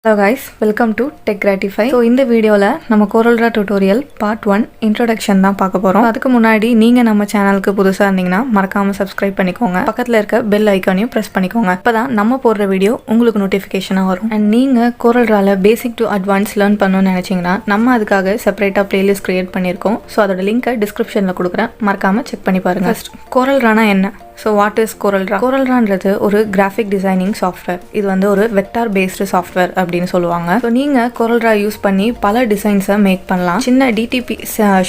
Hello guys, welcome to Tech Gratify. So இந்த வீடியோல நம்ம Coreldraw tutorial part 1 introduction தான் பார்க்க போறோம். அதுக்கு முன்னாடி நீங்க நம்ம சேனலுக்கு புதுசா இருந்தீங்கன்னா மறக்காம subscribe பண்ணிக்கோங்க. பக்கத்துல இருக்க bell ஐகானையும் press பண்ணிக்கோங்க. அப்பதான் நம்ம போடுற வீடியோ உங்களுக்கு நோட்டிஃபிகேஷனா வரும். And நீங்க Coreldraw basic to advanced learn பண்ணனும்னு நினைச்சீங்கன்னா நம்ம அதுக்காக செப்பரேட்டா playlist create பண்ணிருக்கோம். So அதோட லிங்கை descriptionல கொடுக்கிறேன். மறக்காம செக் பண்ணி பாருங்க. First Coreldraw என்ன? So what is Coreldraw? Coreldraw ஒரு graphic designing software. இது வந்து ஒரு vector based software அப்படின்னு சொல்லுவாங்க. ஸோ நீங்கள் Coreldraw யூஸ் பண்ணி பல டிசைன்ஸை மேக் பண்ணலாம். சின்ன டிடிபி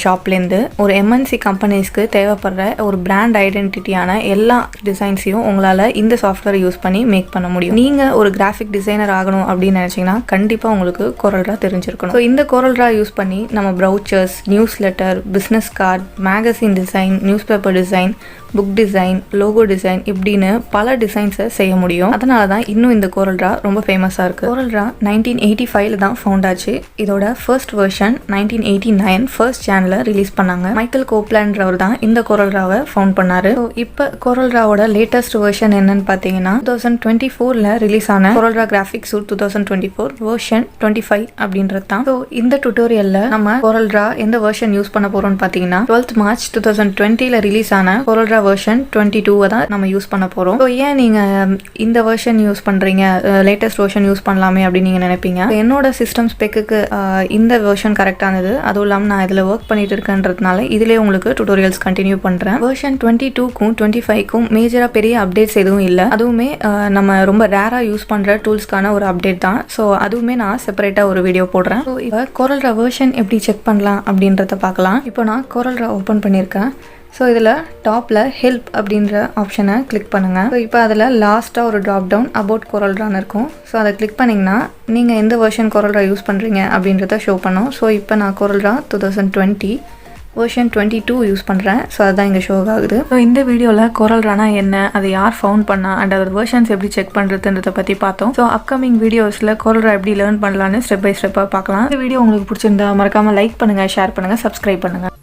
ஷாப்லேருந்து ஒரு எம்என்சி கம்பெனிஸ்க்கு தேவைப்படுற ஒரு பிராண்ட் ஐடென்டிட்டியான எல்லா டிசைன்ஸையும் உங்களால் இந்த சாஃப்ட்வேர் யூஸ் பண்ணி மேக் பண்ண முடியும். நீங்கள் ஒரு கிராஃபிக் டிசைனர் ஆகணும் அப்படின்னு நினச்சிங்கன்னா கண்டிப்பாக உங்களுக்கு Coreldraw தெரிஞ்சிருக்கணும். ஸோ இந்த Coreldraw யூஸ் பண்ணி நம்ம brochures, newsletter, business card, magazine design, newspaper design, book design, logo design இப்படின்னு பல டிசைன்ஸை செய்ய முடியும். அதனால தான் இன்னும் இந்த Coreldraw ரொம்ப ஃபேமஸாக இருக்குது. Coreldraw 1985 தான் ஃபவுண்ட் ஆச்சு. இதோட ஃபர்ஸ்ட் வெர்ஷன் 1989 ஃபர்ஸ்ட் சேனலில் ரிலீஸ் பண்ணாங்க. மைக்கேல் கோப்லாண்ட்ரவர் தான் இந்த Coreldraw ஃபவுண்ட் பண்ணாரு. ஸோ இப்போ Coreldraw லேட்டஸ்ட் வெர்ஷன் என்னன்னு பார்த்தீங்கன்னா 2024 ரிலீஸ் ஆன Coreldraw கிராஃபிக் சூட் 2024 வெர்ஷன் 25 அப்படின்றது தான். ஸோ இந்த டுட்டோரியலில் நம்ம Coreldraw எந்த வெர்ஷன் யூஸ் பண்ண போறோம்னு பார்த்தீங்கன்னா 12th March 2020 ரிலீஸ் ஆன Coreldraw வெர்ஷன் 22 தான் நம்ம யூஸ் பண்ண போறோம். ஸோ ஏன் நீங்க இந்த வெர்ஷன் யூஸ் பண்றீங்க, லேட்டஸ்ட் வெர்ஷன் யூஸ் பண்ணலாமே அப்படின்னு நீங்க நினைப்பீங்க. என்னோட சிஸ்டம் ஸ்பெக்குக்கு இந்த வெர்ஷன் கரெக்டானது. அதுவும் இல்லாமல் நான் இதில் ஒர்க் பண்ணிட்டு இருக்கேன்றதுனால இதுலேயே உங்களுக்கு டுட்டோரியல்ஸ் கண்டினியூ பண்றேன். வெர்ஷன் 22க்கும் 25க்கும் மேஜரா பெரிய அப்டேட்ஸ் எதுவும் இல்லை. அதுவுமே நம்ம ரொம்ப ரேரா யூஸ் பண்ற டூல்ஸ்க்கான ஒரு அப்டேட் தான். ஸோ அதுவுமே நான் செப்பரேட்டா ஒரு வீடியோ போடுறேன். ஸோ இப்போ Coreldraw வெர்ஷன் எப்படி செக் பண்ணலாம் அப்படின்றத பார்க்கலாம். இப்போ நான் Coreldraw ஓப்பன் பண்ணியிருக்கேன். ஸோ இதில் டாப்பில் ஹெல்ப் அப்படின்ற ஆப்ஷனை கிளிக் பண்ணுங்கள். ஸோ இப்போ அதில் லாஸ்ட்டாக ஒரு ட்ராப் டவுன் அபவுட் Coreldraன்னு இருக்கும். ஸோ அதை கிளிக் பண்ணிங்கன்னா நீங்கள் எந்த வெர்ஷன் Coreldraw யூஸ் பண்ணுறீங்க அப்படின்றத ஷோ பண்ணும். ஸோ இப்போ நான் Coreldraw 2020 வெர்ஷன் 22 யூஸ் பண்ணுறேன். ஸோ அதுதான் இங்கே ஷோ ஆகுது. ஸோ இந்த வீடியோவில் Coreldraw என்ன, அதை யார் ஃபவுண்ட் பண்ணா அண்ட் அதோட வெர்ஷன்ஸ் எப்படி செக் பண்ணுறதுன்றதை பற்றி பார்த்தோம். ஸோ அப்கமிங் வீடியோஸில் Coreldraw எப்படி லேர்ன் பண்ணலான்னு ஸ்டெப் பை ஸ்டெப்பாக பார்க்கலாம். இந்த வீடியோ உங்களுக்கு பிடிச்சிருந்தா மறக்காமல் லைக் பண்ணுங்கள், ஷேர் பண்ணுங்கள், சப்ஸ்கிரைப் பண்ணுங்கள்.